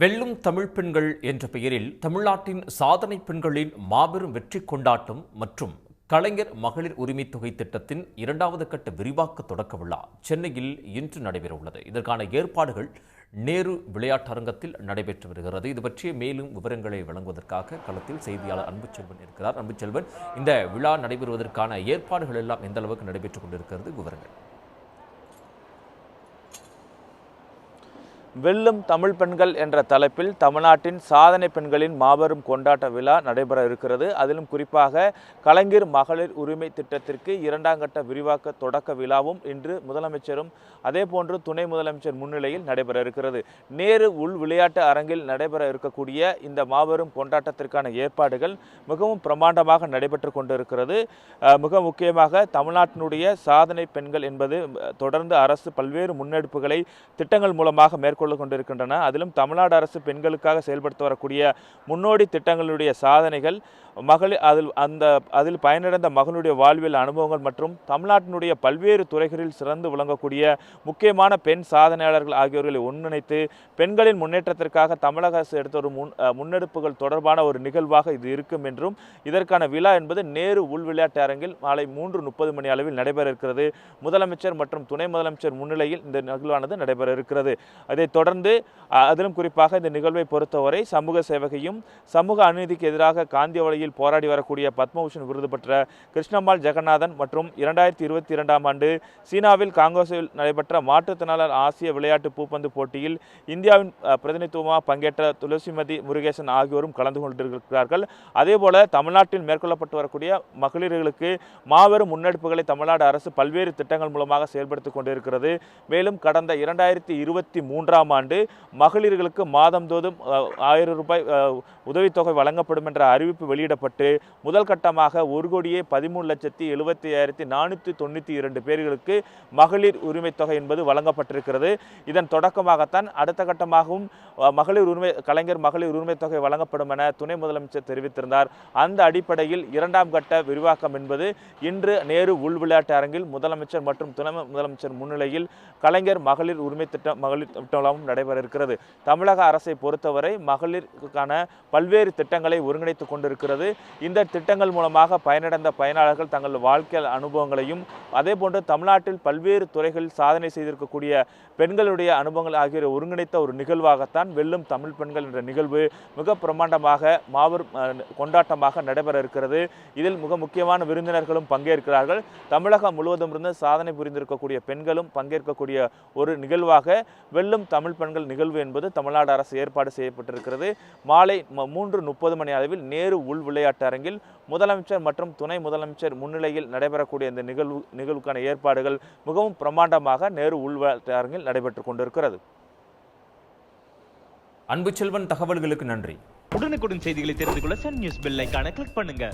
வெல்லும் தமிழ் பெண்கள் என்ற பெயரில் தமிழ்நாட்டின் சாதனை பெண்களின் மாபெரும் வெற்றி கொண்டாட்டம் மற்றும் கலைஞர் மகளிர் உரிமைத் தொகை திட்டத்தின் 2வது கட்ட விரிவாக்க தொடக்க விழா சென்னையில் இன்று நடைபெறவுள்ளது. இதற்கான ஏற்பாடுகள் நேரு விளையாட்டரங்கத்தில் நடைபெற்று வருகிறது. இது பற்றிய மேலும் விவரங்களை வழங்குவதற்காக களத்தில் செய்தியாளர் அன்புச்செல்வன் இருக்கிறார். அன்புச்செல்வன், இந்த விழா நடைபெறுவதற்கான ஏற்பாடுகள் எல்லாம் எந்த அளவுக்கு நடைபெற்றுக் கொண்டிருக்கிறது? விவரங்கள். வெல்லும் தமிழ் பெண்கள் என்ற தலைப்பில் தமிழ்நாட்டின் சாதனை பெண்களின் மாபெரும் கொண்டாட்ட விழா நடைபெற இருக்கிறது. அதிலும் குறிப்பாக கலைஞர் மகளிர் உரிமை திட்டத்திற்கு 2ஆம் கட்ட விரிவாக்க தொடக்க விழாவும் இன்று முதலமைச்சரும் அதேபோன்று துணை முதலமைச்சர் முன்னிலையில் நடைபெற இருக்கிறது. நேரு உள் விளையாட்டு அரங்கில் நடைபெற இருக்கக்கூடிய இந்த மாபெரும் கொண்டாட்டத்திற்கான ஏற்பாடுகள் மிகவும் பிரமாண்டமாக நடைபெற்று கொண்டிருக்கிறது. மிக முக்கியமாக தமிழ்நாட்டினுடைய சாதனை பெண்கள் என்பது தொடர்ந்து அரசு பல்வேறு முன்னெடுப்புகளை திட்டங்கள் மூலமாக மேற்கொள்ள கொண்டிருக்கின்றன. அதிலும் தமிழ்நாடு அரசு பெண்களுக்காக செயல்படுத்த வரக்கூடிய முன்னோடி திட்டங்களுடைய சாதனைகள், அதில் பயனடைந்த மகளுடைய வாழ்வியல் அனுபவங்கள் மற்றும் தமிழ்நாட்டினுடைய பல்வேறு துறைகளில் சிறந்து விளங்கக்கூடிய முக்கியமான பெண் சாதனையாளர்கள் ஆகியோர்களை ஒன்றிணைத்து பெண்களின் முன்னேற்றத்திற்காக தமிழக அரசு எடுத்த ஒரு முன்னெடுப்புகள் தொடர்பான ஒரு நிகழ்வாக இது இருக்கும் என்றும், இதற்கான விழா என்பது நேரு உள் விளையாட்டு அரங்கில் மாலை 3:30 மணி அளவில் நடைபெற இருக்கிறது. முதலமைச்சர் மற்றும் துணை முதலமைச்சர் முன்னிலையில் இந்த நிகழ்வானது நடைபெற இருக்கிறது. அதைத் தொடர்ந்து அதிலும் குறிப்பாக இந்த நிகழ்வை பொறுத்தவரை சமூக சேவகையும் சமூக அநீதிக்கு எதிராக காந்திய வழியில் போராடி வரக்கூடிய பத்மபூஷன் விருது பெற்ற கிருஷ்ணம்மாள் ஜெகநாதன் மற்றும் 2022ஆம் ஆண்டு சீனாவில் காங்கோஸில் நடைபெற்ற மாற்றுத்திறனாளர் ஆசிய விளையாட்டு பூப்பந்து போட்டியில் இந்தியாவின் பிரதிநிதித்துவமாக பங்கேற்ற துளசிமதி முருகேசன் ஆகியோரும் கலந்து கொண்டிருக்கிறார்கள். அதேபோல தமிழ்நாட்டில் மேற்கொள்ளப்பட்டு வரக்கூடிய மகளிர்களுக்கு மாபெரும் முன்னெடுப்புகளை தமிழ்நாடு அரசு பல்வேறு திட்டங்கள் மூலமாக செயல்படுத்திக் கொண்டிருக்கிறது. மேலும் கடந்த 2023ஆம் ஆண்டு மகளிர்களுக்கு மாதந்தோறும் 1000 ரூபாய் உதவித்தொகை வழங்கப்படும் என்ற அறிவிப்பு வெளியிடப்பட்டு முதல் கட்டமாக 1,13,75,492 பேர்களுக்கு மகளிர் உரிமை தொகை என்பது வழங்கப்பட்டிருக்கிறது. இதன் தொடக்கமாகத்தான் அடுத்த கட்டமாகவும் கலைஞர் மகளிர் உரிமை தொகை வழங்கப்படும் என துணை முதலமைச்சர் தெரிவித்திருந்தார். அந்த அடிப்படையில் 2ஆம் கட்ட விரிவாக்கம் என்பது இன்று நேரு உள் விளையாட்டு அரங்கில் முதலமைச்சர் மற்றும் துணை முதலமைச்சர் முன்னிலையில் கலைஞர் மகளிர் உரிமை திட்டம் நடைபெற இருக்கிறது. தமிழக அரசை பொறுத்தவரை மகளிருக்கான பல்வேறு திட்டங்களை ஒருங்கிணைத்துக் கொண்டிருக்கிறது. இந்த திட்டங்கள் மூலமாக பயனடைந்த பயனாளர்கள் தங்கள் வாழ்க்கை அனுபவங்களையும் அதேபோன்று தமிழ்நாட்டில் பல்வேறு துறைகளில் சாதனை செய்திருக்கக்கூடிய பெண்களுடைய அனுபவங்கள் ஆகியோரை ஒருங்கிணைத்த ஒரு நிகழ்வாகத்தான் வெல்லும் தமிழ் பெண்கள் என்ற நிகழ்வு மிக பிரமாண்டமாக மாபெரும் கொண்டாட்டமாக நடைபெற இருக்கிறது. இதில் மிக முக்கியமான விருந்தினர்களும் பங்கேற்கிறார்கள். தமிழகம் முழுவதும் இருந்து சாதனை புரிந்திருக்கக்கூடிய பெண்களும் பங்கேற்கக்கூடிய ஒரு நிகழ்வாக வெல்லும் தமிழ் பெண்கள் நிகழ்வு என்பது தமிழ்நாடு அரசு ஏற்பாடு செய்யப்பட்டிருக்கிறது. மாலை 3:30 மணி அளவில் நேரு உள் விளையாட்டு அரங்கில் முதலமைச்சர் மற்றும் துணை முதலமைச்சர் முன்னிலையில் நடைபெறக்கூடிய இந்த நிகழ்வுக்கான ஏற்பாடுகள் மிகவும் பிரமாண்டமாக நேரு உள் விளையாட்டு அரங்கில் நடைபெற்றுக் கொண்டிருக்கிறது. அன்புச்செல்வன், தகவல்களுக்கு நன்றி. உடனுக்குடன் செய்திகளை தெரிந்து கொள்ள சன் நியூஸ் பெல் ஐகானை கிளிக் பண்ணுங்க.